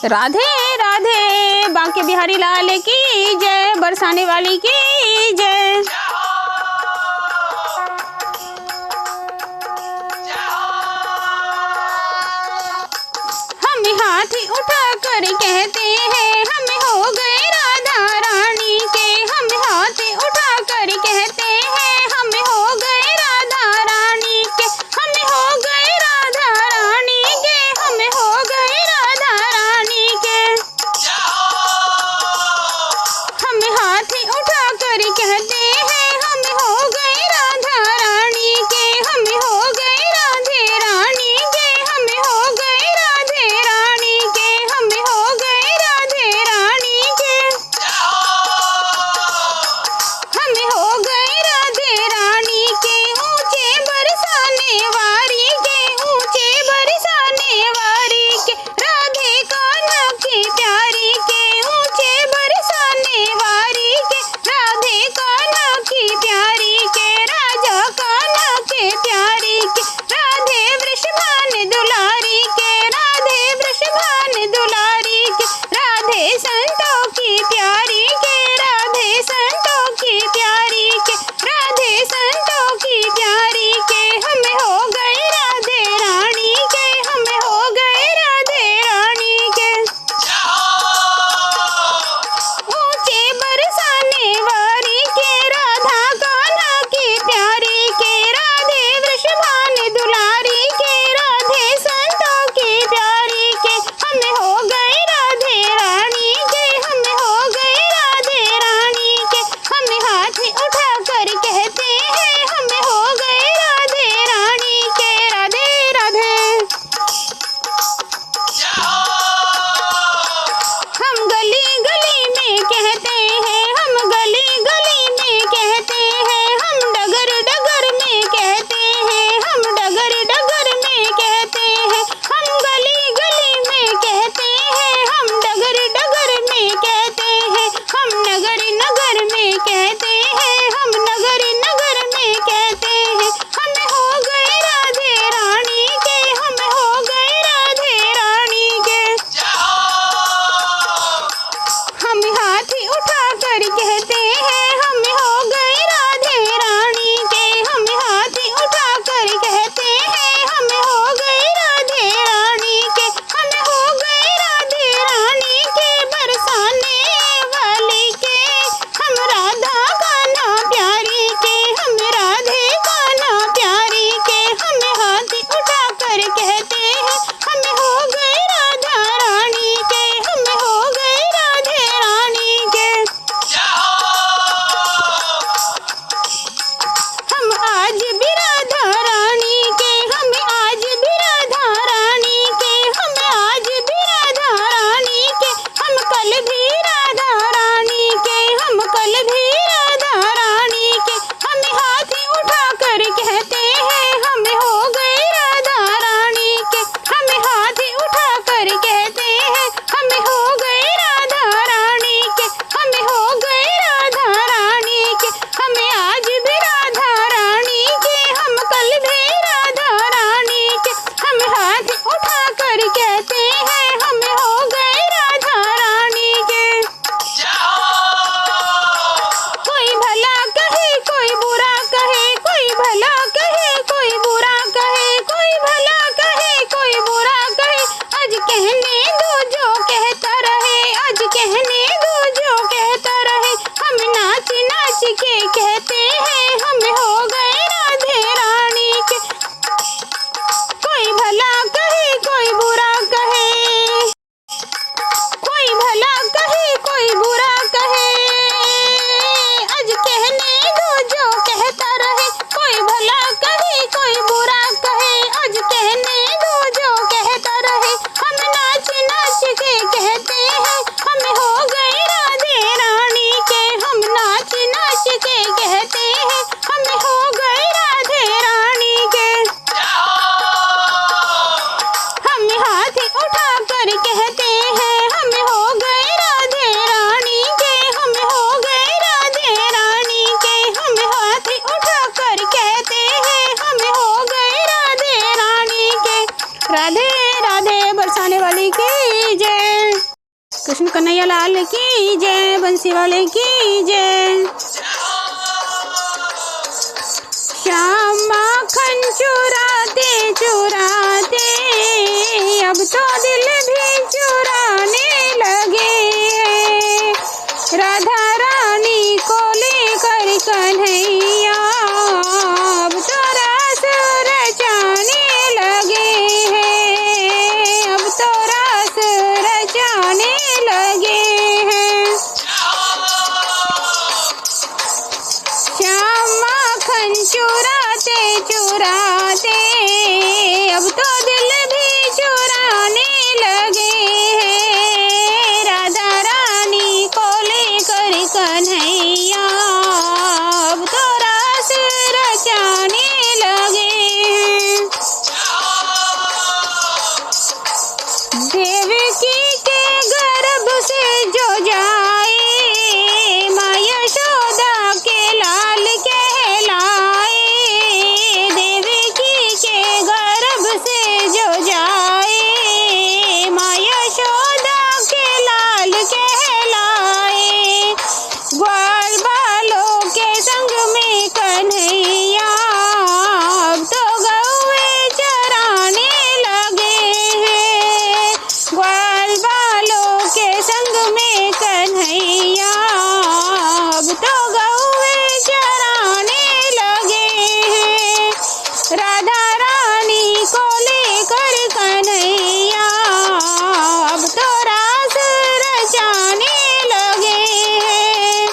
राधे राधे बांके बिहारी लाल की जय, बरसाने वाली की जय। हम हाथ उठा कर कहते हैं हम हो गए राधा रानी के, हम हाथ उठा कर कहते हैं हम हो गए राधा रानी के, हम हो गए राधा रानी के, हम हो गए राधा रानी के। हम हाथ उठा कर कहते हैं हम हो गए राधा रानी के, हम हो गए राधे रानी के, हम हो गए राधे रानी के, हम हो गए राधे रानी के। हम हो गए राधे रानी के, ऊंचे बरसाने वारी के, ऊंचे बरसाने वारी के, राधे कान्हा की प्यारी के, ऊंचे बरसाने वारी के, राधे कान्हा की प्यारी के, राजा कान्हा के प्यारी के, राधे वृषभान दुलारी के, राधे वृषभान दुलारी के, राधे संतों की प्यारी के, राधे संतों की प्यारी के, राधे संतों की प्यारी के। हम हो गए राधे रानी के, हम हो गए राधे रानी के। ऊंचे बरसाने वारी के, राधा कान्हा की प्यारी के, राधे वृषभान दुलारी के, राधे संतों की प्यारी के। हम हो गए कृष्ण कन्हैया लाल की जय, बंसी वाले की जय। श्याम माखन चुराते चुराते अब तो दिल भी चुराने लगे हैं। राधा रानी को लेकर कन्हैया अब तो रास रचाने लगे हैं, अब तो रास रचाने लगे हैं। श्याम माखन चुराते चुराते अब तो दिल भी चुराने लगे हैं। राधा रानी को लेकर कन्हैया अब तो रास रचाने लगे हैं। देवकी के गर्भ से जो जाए माँ यशोदा के लाल कहलाए। देवकी के गर्भ से जो जाए माँ यशोदा के लाल कहलाए। ग्वाल बालों के संग में कन्हैया अब तो गौए चराने लगे हैं। ग्वाल बालों के संग में कन्हैया अब तो गौए चराने लगे हैं। राधा रानी को लेकर कन्हैया अब तो रास रचाने लगे हैं।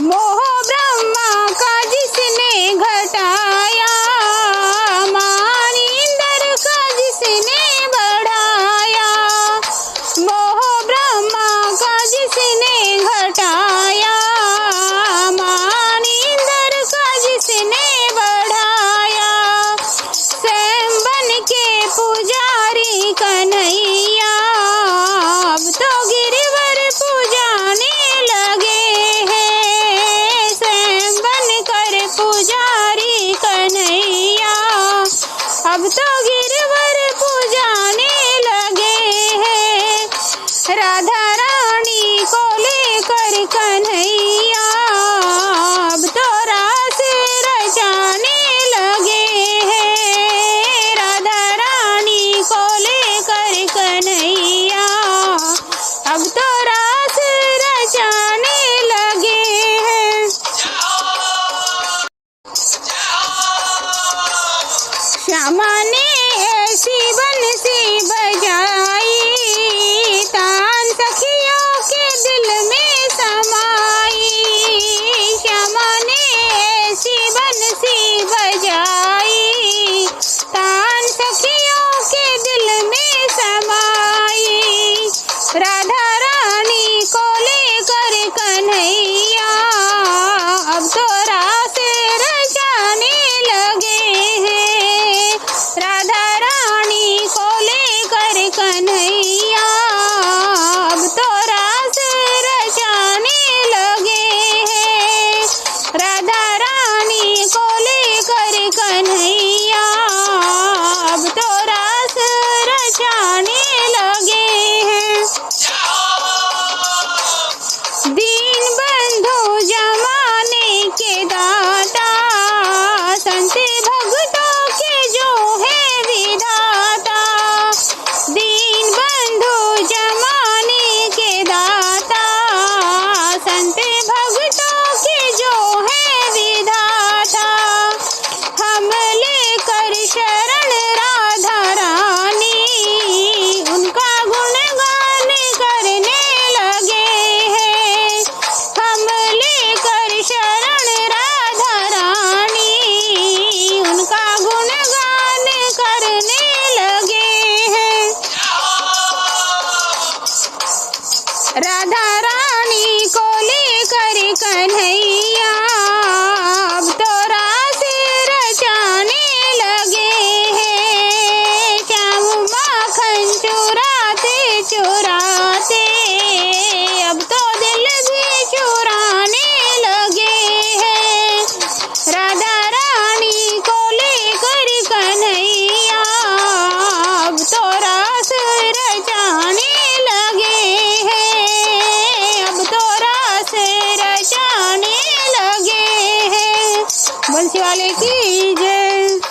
मोह ब्रह्मा का जिसने घटाया, मान इंद्र का जिसने बढ़ाया। मोह ब्रह्मा का जिसने घटाया, मान इंद्र का जिसने बढ़ाया। स्वयं बन के पुजारी कन्हैया अब तो गिरवर पुजाने लगे हैं। स्वयं बन कर पुजारी कन्हैया अब तो गिरवर पुजाने लगे हैं। राधा रानी को लेकर कन्हैया अब तो रास रचाने लगे हैं। राधा रानी को लेकर कन्हैया अब तो रास रचाने लगे हैं। श्यामा ने ऐसी बंसी बजाई, तान सखियों के दिल में समाई। श्यामा ने ऐसी बंसी बजाई, तान सखियों के दिल में समाई। राधा रानी को लेकर कन्हैया अब तो रास रचाने लगे हैं। राधा रानी को लेकर कन्हैया अब तो रास रचाने लगे हैं। राधा रानी को लेकर कन्हैया अब तो रास रचाने लगे हैं। दीन बंधु जमाने के दाता, संत भक्तों के जो है विधाता। दीन बंधु जमाने के दाता, संत भक्तों के जो है विधाता। हम लेकर शरण राधा रानी उनका गुणगान करने लगे हैं। हम लेकर शरण राधा रानी उनका गुणगान करने लगे हैं। राधा रानी को लेकर कन्हैया अब तो रास रचाने लगे हैं। श्याम माखन चुराते चुराते अब तो दिल भी चुराने लगे हैं। राधा रानी को लेकर कन्हैया अब तो बंसी वाले की जय।